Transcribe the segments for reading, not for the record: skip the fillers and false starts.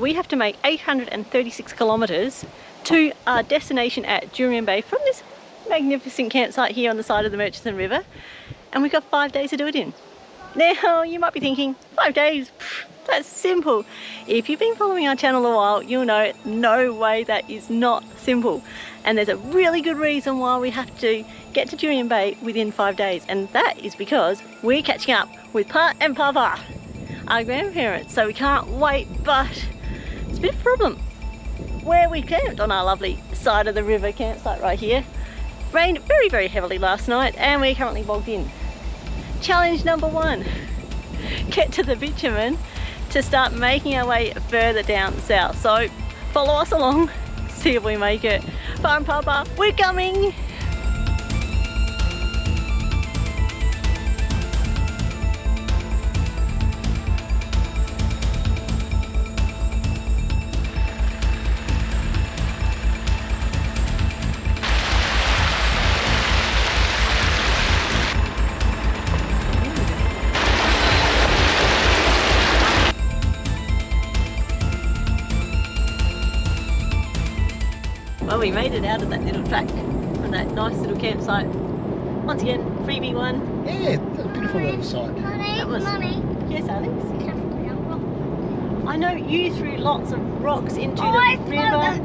We have to make 836 kilometres to our destination at Jurien Bay from this magnificent campsite here on the side of the Murchison River, and we've got 5 days to do it in. Now you might be thinking, 5 days, that's simple. If you've been following our channel a while, you'll know no way that is not simple, and there's a really good reason why we have to get to Jurien Bay within 5 days, and that is because we're catching up with Pa and Papa, our grandparents, so we can't wait. But it's a bit of a problem. Where we camped on our lovely side of the river campsite right here, rained very, very heavily last night, and we're currently bogged in. Challenge number one, get to the bitumen to start making our way further down south. So follow us along, see if we make it. Pa and Papa, we're coming! Well, we made it out of that little track from that nice little campsite. Once again, freebie one. Yeah, that's a beautiful little site. That was... Mommy. Yes, Alex? I know you threw lots of rocks into the river. I threw a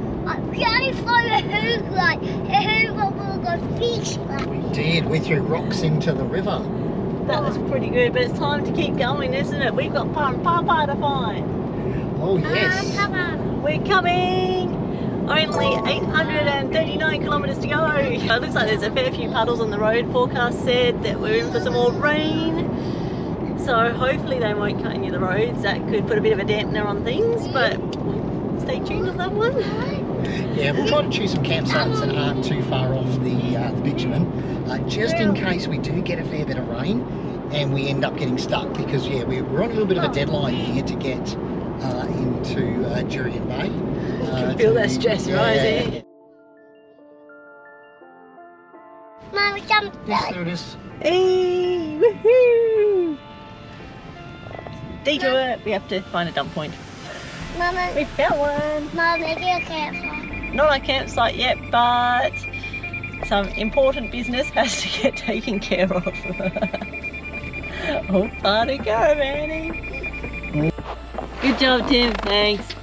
hook like a hoover will go fish. We did. We threw rocks into the river. That was pretty good, but it's time to keep going, isn't it? We've got Pa and Papa to find. Oh yes. We're coming! Only 839 kilometres to go. It looks like there's a fair few puddles on the road. Forecast said that we're in for some more rain, so hopefully they won't cut any of the roads. That could put a bit of a dampener on things, but stay tuned on that one. Yeah, we'll try to choose some campsites that aren't too far off the bitumen, just in case we do get a fair bit of rain and we end up getting stuck, because yeah, we're on a little bit of a deadline here to get into Jurien Bay. You can feel that stress rising. Mommy, jump. Yes, there it is. Hey, woohoo! Detour, we have to find a dump point. Mama, We found one. Mommy, get a campfire. Not a campsite yet, but some important business has to get taken care of. Oh, far to go, Manny. Good job, Tim. Thanks.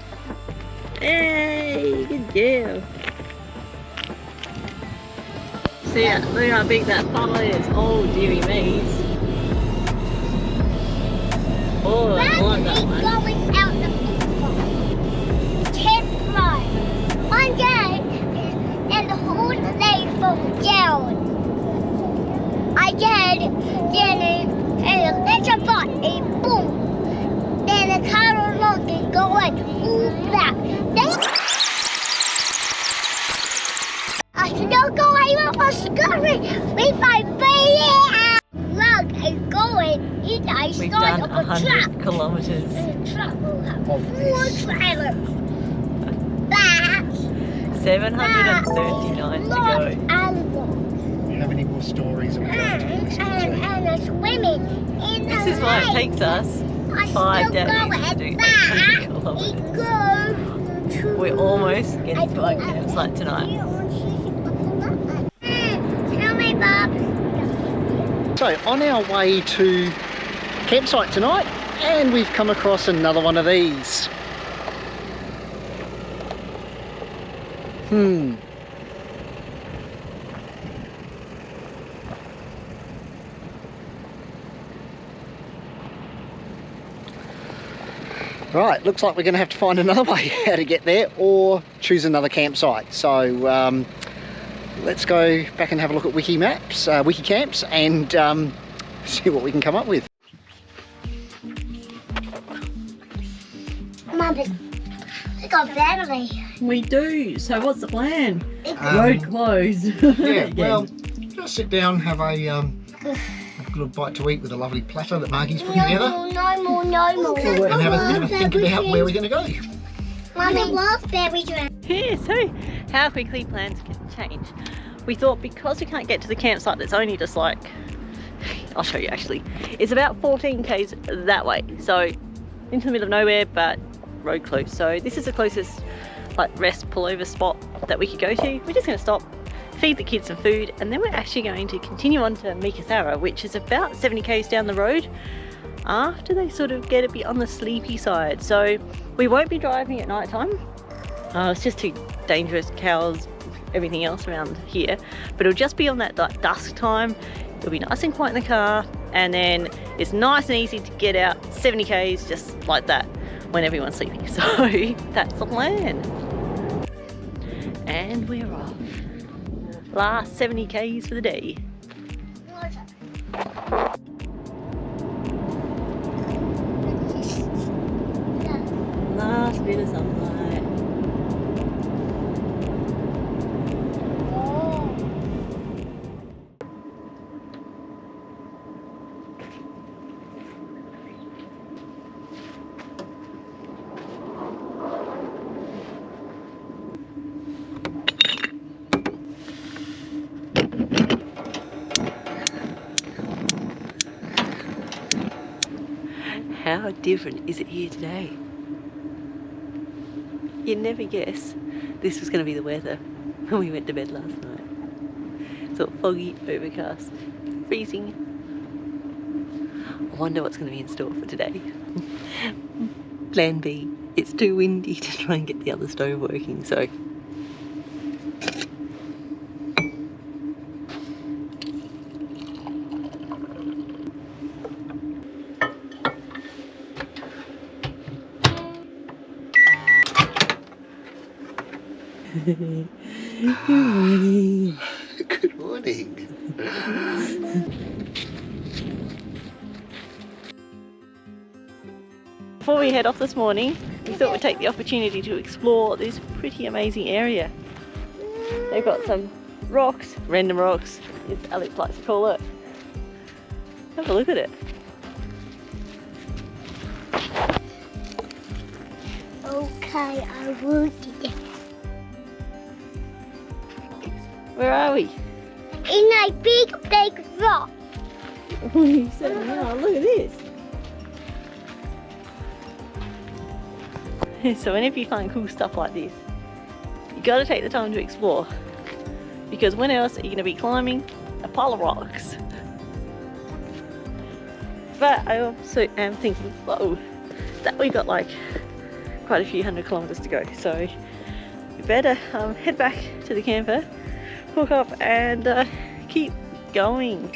Hey, good job. See, look how big that puddle is. Oh, dearie me. Oh, I like that one. Going out the tip ride. One day, and the whole day from down. I did, then it's a bot, a boom. Then the car along and going, ooh, that. I said, don't go away, Mama, scurry. We might be here. Rug is going. We've done 100 kilometres. The truck will have 4 trailers. Back. 739 to go. How many more stories are we going to listen to? And a swimming in the This is why it takes us 5 days to do 800 kilometres. We're almost getting to our campsite tonight. Tell me, Bob. So on our way to campsite tonight, and we've come across another one of these. Right, looks like we're going to have to find another way how to get there, or choose another campsite. So let's go back and have a look at Wiki Camps, and see what we can come up with. Mummy, we got family. We do. So what's the plan? Road closed. Yeah, well, just sit down, have a little bite to eat with a lovely platter that Margie's put together. No more. And have a bit of a think about where we're going to go. Mummy, love berry drink. Yeah, so how quickly plans can change. We thought because we can't get to the campsite that's only just like, I'll show you actually, it's about 14 k's that way, so into the middle of nowhere, but road closed. So this is the closest like rest pullover spot that we could go to. We're just going to stop, feed the kids some food, and then we're actually going to continue on to Mikithara, which is about 70 k's down the road after they sort of get a bit on the sleepy side. So we won't be driving at night time. It's just too dangerous, cows, everything else around here, but it'll just be on that dusk time. It'll be nice and quiet in the car, and then it's nice and easy to get out 70 k's just like that when everyone's sleeping. So that's the plan. And we're off. Last 70 k's for the day. Last bit of sunlight. How different is it here today? You'd never guess this was going to be the weather when we went to bed last night. It's all foggy, overcast, freezing. I wonder what's going to be in store for today. Plan B, it's too windy to try and get the other stove working, so Good morning. Good morning. Before we head off this morning, we thought we'd take the opportunity to explore this pretty amazing area. They've got some rocks, random rocks, as Alex likes to call it. Have a look at it. Okay, I will do that. Where are we? In a big rock. You said, no, look at this. So whenever you find cool stuff like this, you got to take the time to explore, because when else are you going to be climbing a pile of rocks? But I also am thinking, whoa, that we got like quite a few 100 kilometers to go, so we better head back to the camper, hook up and keep going,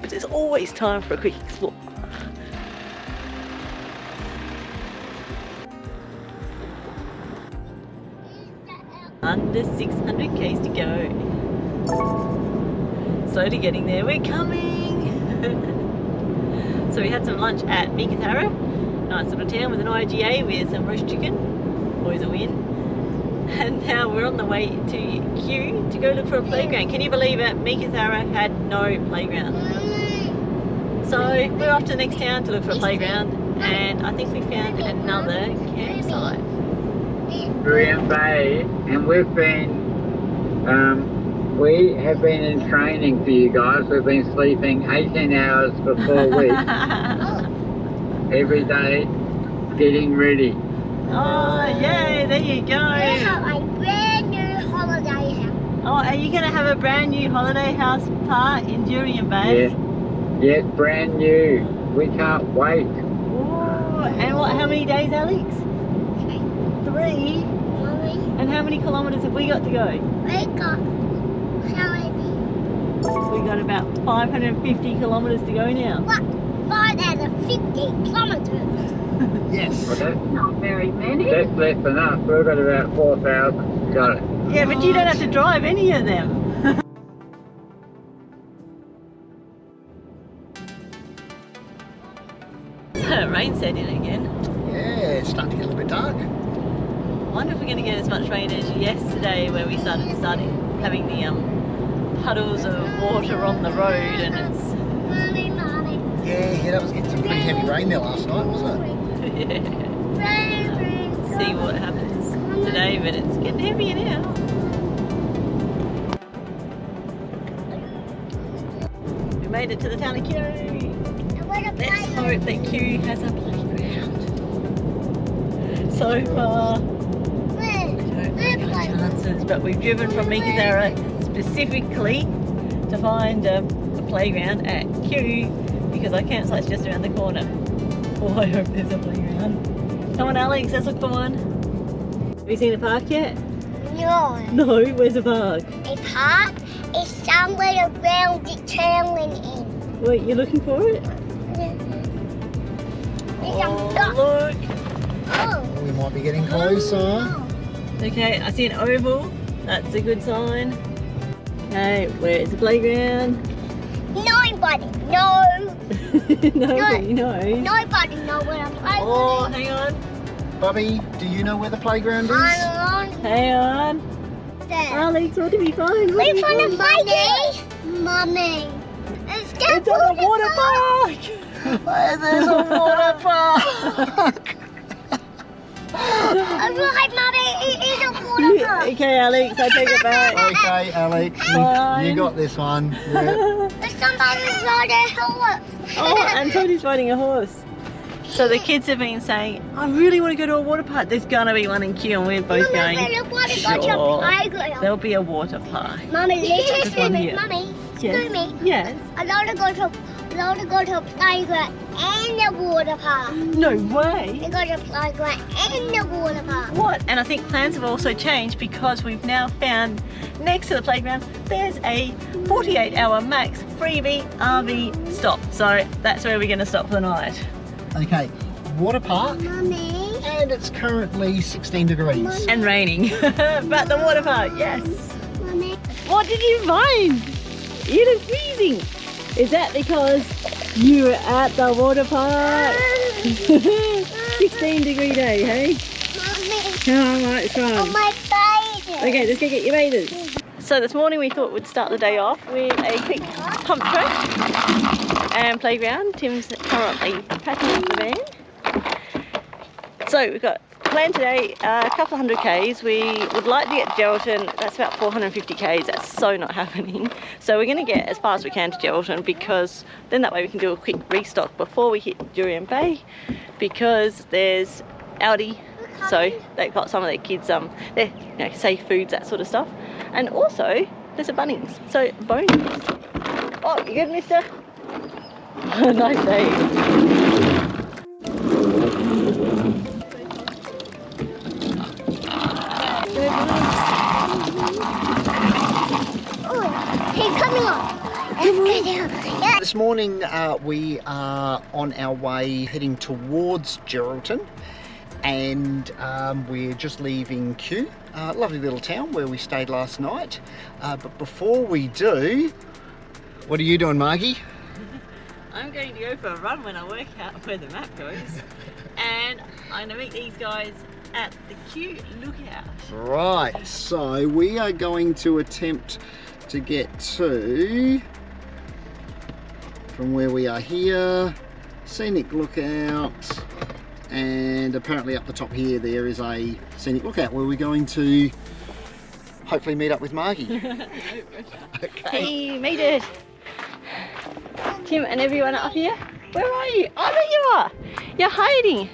but there's always time for a quick explore. Under 600 k's to go. Slowly getting there, we're coming. So we had some lunch at Mikithara, nice little town with an IGA with some roast chicken, always a win. And now we're on the way to Kew to go look for a playground. Can you believe it? Mikithara had no playground. So we're off to the next town to look for a playground, and I think we found another campsite. Jurien Bay, and we have been in training for you guys. We've been sleeping 18 hours for 4 weeks. Every day, getting ready. Oh, yay, there you go. We have a brand new holiday house. Oh, are you going to have a brand new holiday house part in Jurien Bay? Yes, brand new. We can't wait. Oh, and how many days, Alex? 3? Mommy, And how many kilometres have we got to go? we got how many? We got about 550 kilometres to go now. What? 550 kilometers. Yes. Well, that's Not very many. That's less than us. We've got about 4,000 to go. Yeah, but you don't have to drive any of them. Rain set in again. Yeah, it's starting to get a little bit dark. I wonder if we're going to get as much rain as yesterday, where we started having the puddles of water on the road, and it's Mommy. Yeah, that was getting some pretty heavy rain there last night, wasn't it? yeah. See what happens today, but it's getting heavier now. We made it to the town of Kew. Let's hope that Kew has a playground. so far. Where? Chances, but we've driven from Meekatharra specifically to find a playground at Kew because our campsite's just around the corner. Oh, I hope there's a playground. Come on, Alex, let's look for one. Have you seen a park yet? No. No, where's the park? A park is somewhere around the turning in. Wait, you're looking for it? Oh, look. Oh. We might be getting closer. Okay, I see an oval. That's a good sign. Okay, where's the playground? Nobody knows. Nobody knows. Nobody knows where I'm playing. Oh, hang on. Bubby, do you know where the playground is? Hang on. There. Alex, what did we find? What We did found we a playground. Mommy. It's It's at a water park. There's a water park. Right, Mommy. It is a water park. Okay, Alex, I take it back. Okay, Alex, Fine. you got this one. Yeah. There's somebody riding a horse. Oh, and Tony's riding a horse. So the kids have been saying, I really want to go to a water park. There's gonna be one in Kew, and we're both going, sure, there'll be a water park. Mommy, listen to one me. here. Mommy, Yes. excuse me. Yes. I want to go to a playground and a water park. No way. I go to a playground and a water park. What? And I think plans have also changed because we've now found next to the playground there's a 48-hour max freebie RV stop. So that's where we're going to stop for the night. Okay, water park, Mommy. and it's currently 16 degrees. And raining. But the water park, yes. Mommy. What did you find? You look freezing. Is that because you were at the water park? 16-degree day, hey? Mommy. How much Oh, fun. my baby. Okay, let's go get your bathers. So this morning we thought we'd start the day off with a quick pump track and playground. Tim's currently packing up the van. So we've got planned today a couple of 100 k's. We would like to get Geraldton. That's about 450 k's. That's so not happening. So we're going to get as far as we can to Geraldton because then that way we can do a quick restock before we hit Jurien Bay because there's Aldi. So they've got some of their kids, their safe foods, that sort of stuff. And also, there's a Bunnings. So, bonus. Oh, you good, mister? Nice day. Oh, he's coming on. Let's go down. Yeah. This morning we are on our way heading towards Geraldton, and we're just leaving Kew, lovely little town where we stayed last night. But before we do, what are you doing, Margie? I'm going to go for a run when I work out where the map goes. And I'm going to meet these guys at the Kew Lookout. Right, so we are going to attempt to get to, from where we are here, Scenic Lookout, and apparently up the top here there is a Scenic Lookout where we're going to hopefully meet up with Margie. Okay. Hey, made it. Tim and everyone up here. Where are you? Oh, there you are. You're hiding.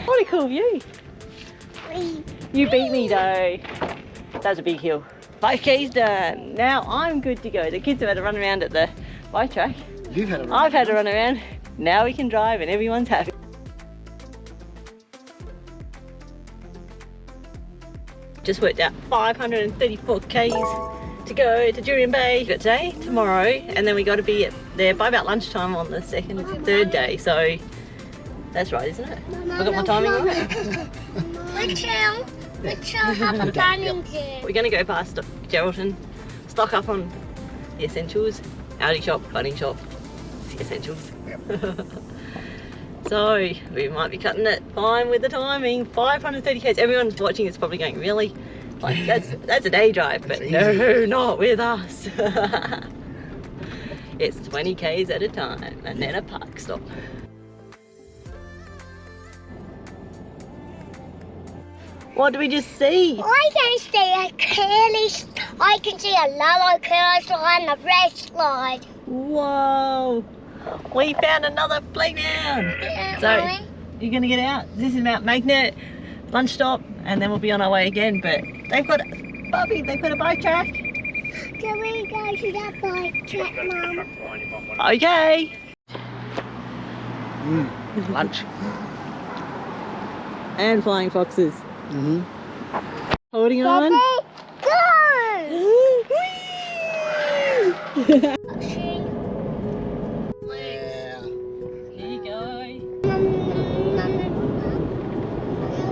What a cool view. You beat me though. That's a big hill. 5K's done. Now I'm good to go. The kids have had a run around at the bike track. You've had a run. I've had a run around. Now we can drive and everyone's happy. Just worked out 534 K's to go to Jurien Bay. We've got today, tomorrow, and then we got to be there by about lunchtime on the second and third day. So that's right, isn't it? I got my timing right. Which have a planning to. We're going to go past Geraldton, stock up on the essentials, Aldi shop, Bunnings shop, the essentials. Yep. So we might be cutting it fine with the timing. 530 k's. Everyone's watching is probably going, really? Like that's a day drive, but no, not with us. It's 20 k's at a time and then a park stop. What do we just see? I can see a curly. I can see a yellow curly slide and a red slide. Whoa! We found another playground. Yeah, So Mommy. you're gonna get out. This is Mount Magnet. lunch stop, and then we'll be on our way again. But they've got, Bobby, they've got a bike track. Can we go to that bike track, Mum? Okay. Lunch. And flying foxes. Holding on. Go! Yeah. Here you go.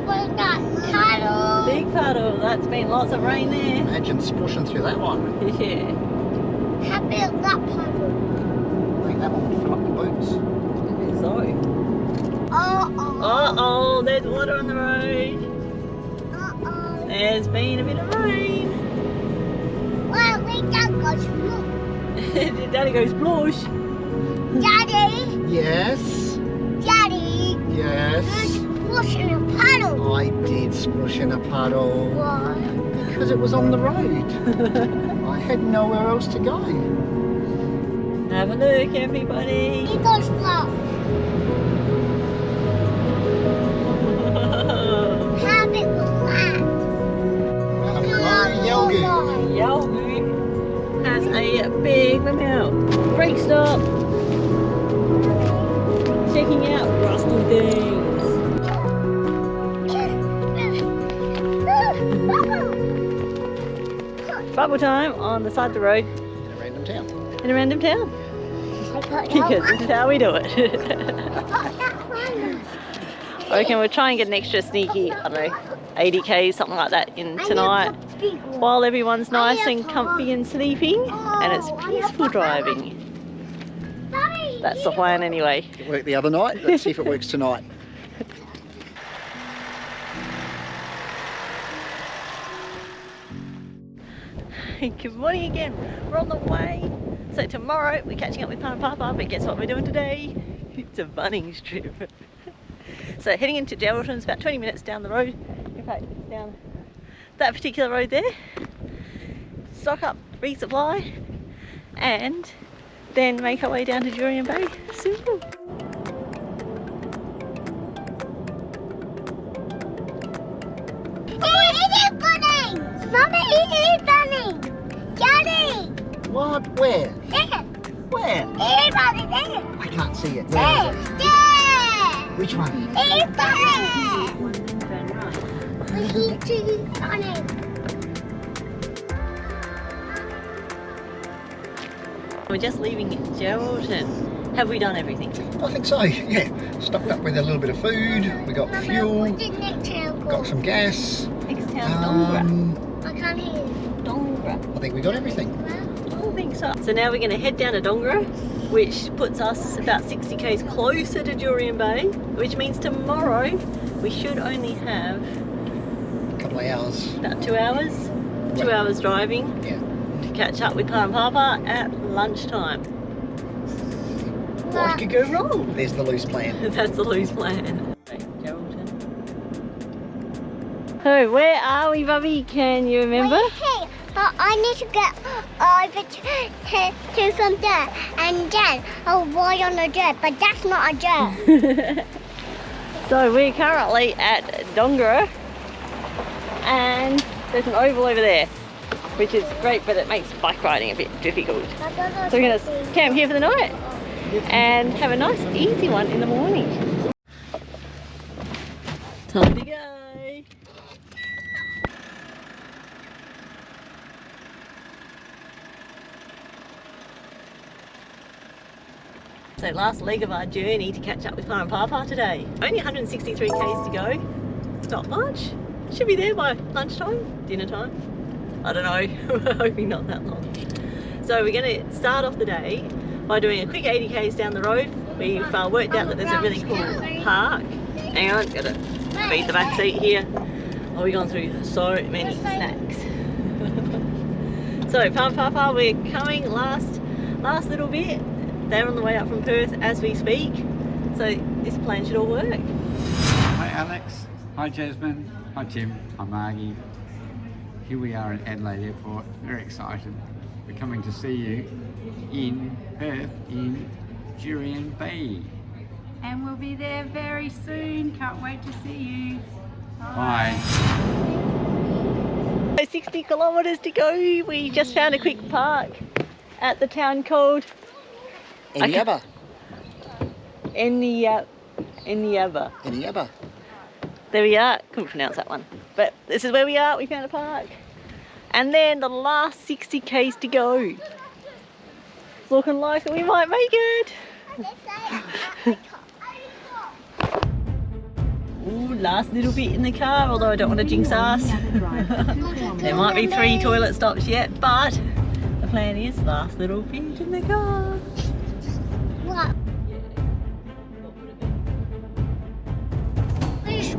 What's that? Cuddle. Big puddle. That's been lots of rain there. Imagine sploshing through that one. Yeah. How big is that puddle? I think that one would fill up your boots. So. Uh-oh, there's water on the road. There's been a bit of rain. Well, we don't go to Daddy goes splosh. Daddy, Yes. Daddy, Yes. what's in a puddle? I did splosh in a puddle. Why? Because it was on the road. I had nowhere else to go. Have a look, everybody. He goes slow. How big was that? Yogi. Yogi has a big amount. Brake stop. Checking out rusty things. Bubble time on the side of the road In a random town. in a random town. Because this is how we do it. I reckon we'll try and get an extra sneaky, I don't know, 80k, something like that in tonight, while everyone's nice and comfy and sleeping, and it's peaceful driving. That's the plan anyway. It worked the other night. Let's see if it works tonight. Good morning again. We're on the way. So tomorrow we're catching up with Papa, but guess what we're doing today? It's a Bunnings trip. So heading into Geraldton, it's about 20 minutes down the road. In fact, it's down that particular road there. Stock up, resupply, and then make our way down to Jurien Bay. Simple. Mommy, he's running! Daddy! What? Where? There! Where? He's running there! I can't see it. Where is it? There! Which one? He's running! Turn right. He's running! We're just leaving Geraldton. Have we done everything? I think so, yeah. Stocked up with a little bit of food. We got fuel. Got some gas. Next town, I can't hear you. Dongra. I think we got everything. I don't think so. So now we're going to head down to Dongra, which puts us about 60 k's closer to Jurien Bay, which means tomorrow we should only have A couple of hours. about 2 hours. 2 Right. hours driving Yeah. to catch up with Papa at lunchtime. What could go wrong? There's the loose plan. That's the loose plan. Okay, Geraldton. So where are we, Bubby? Can you remember? Hey, I need to get over to from there, and then I'll ride on a jet, but that's not a jet. So we're currently at Dongra, and there's an oval over there, which is great, but it makes bike riding a bit difficult. So we're going to camp here for the night and have a nice easy one in the morning. Time to go. So last leg of our journey to catch up with Papa today. Only 163 k's to go. It's not much. Should be there by lunchtime, dinner time. I don't know. We're hoping not that long. So we're going to start off the day by doing a quick 80 k's down the road. We've worked out that there's a really cool park. Hang on, got to feed the back seat here. Oh, we've gone through so many snacks. So Papa, we're coming last little bit. They're on the way up from Perth as we speak. So this plan should all work. Hi Alex, hi Jasmine, hi Tim, I'm Margie. Here we are at Adelaide Airport, very excited. We're coming to see you in Perth in Jurien Bay. And we'll be there very soon. Can't wait to see you. Bye. 60 kilometres to go. We just found a quick park at the town called Eniaba. Eniaba. There we are. Couldn't pronounce that one. But this is where we are. We found a park. And then the last 60 k's to go. It's looking like we might make it. Ooh, last little bit in the car, although I don't want to jinx us. There might be 3 toilet stops yet, but the plan is last little bit in the car. What? Wish.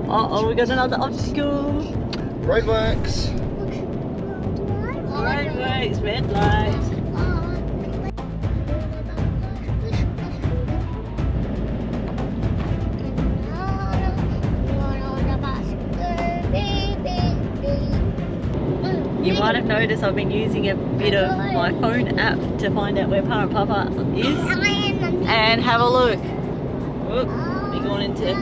Uh-oh, we got another obstacle. Roadworks. Roadworks, red lights. You might have noticed I've been using a bit of my phone app to find out where Pa and Papa is. And have a look. Whoop, we're going into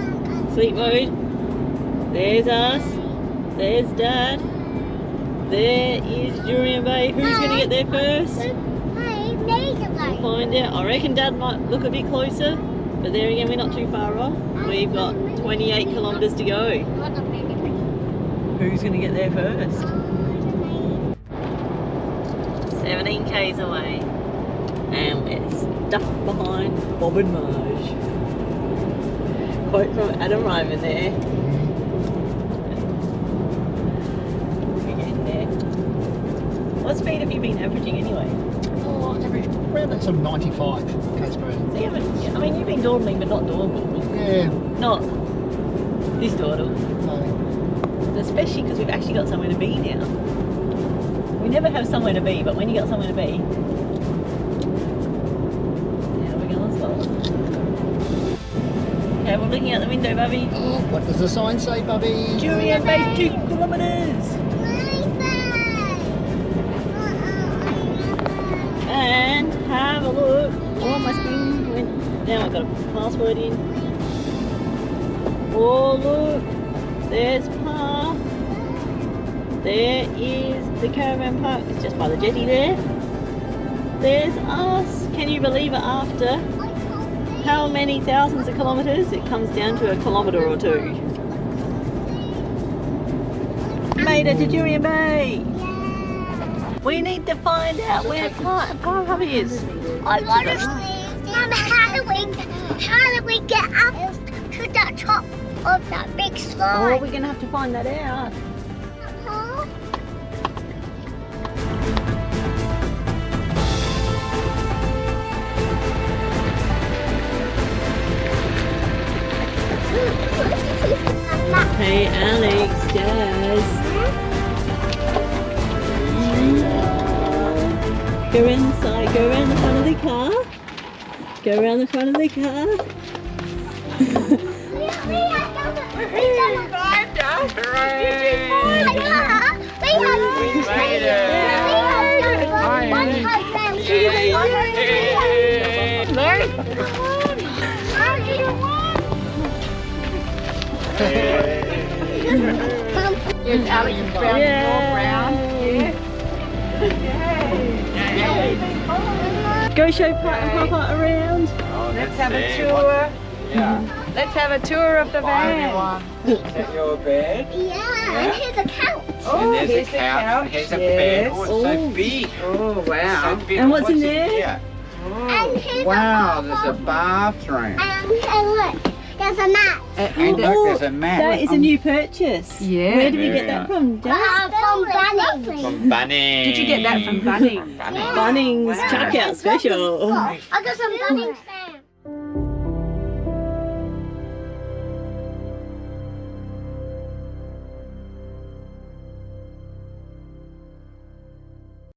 sleep mode. There's us. There's Dad. There is Jurien Bay. Who's going to get there first? We'll find out. I reckon Dad might look a bit closer. But there again, we're not too far off. We've got 28 kilometres to go. Who's going to get there first? 17 k's away. And we're stuck behind Bob and Marge. Quote from Adam Ryman there. We're getting there. What speed have you been averaging anyway? Oh, average around that sort of 95 k's per hour. So you haven't, I mean, you've been dawdling, but not dawdling. Yeah. Not this dawdle. No. Especially because we've actually got somewhere to be now. We never have somewhere to be, but when you got somewhere to be, yeah, we're going slow. Okay, we're looking out the window, Bubby. Oh, what does the sign say, Bubby? Jurien Bay 2 kilometres. And have a look. Oh, my screen went. Now I've got a password in. Oh, look. There's Pa. There is the caravan park. It's just by the jetty there. There's us. Can you believe it? After how many thousands of kilometres? It comes down to a kilometre or 2. Made it to Jurien Bay. We need to find out where Pa and Papa is. I want to see. Mama, how do we get up to the top of that big Oh, slide? we're going to have to find that out. Huh? Hey, Alex, Jazz. Go inside, go around the front of the car. Go around the front of the car. Is Alex brown? Yay. Brown? Go show Pa and Papa around. Let's have a tour. Yeah. Let's have a tour of the Bye, van. everyone. Is that your bed? Yeah, and here's a couch. Oh, And there's here's a the couch. couch. Here's a Yes. bed. Oh, it's Oh. so big. Oh, wow. So big. And what's in in there? here? And here's Wow, a there's a bathroom. and look, there's a mat. And look, there's a mat. That is a new purchase. Yeah. Where did we Very get that nice. from, Jazz? From Bunnings. From Bunnings. Did you get that from Bunnings? Bunnings. Bunnings Wow. checkout special. I got some Bunnings there.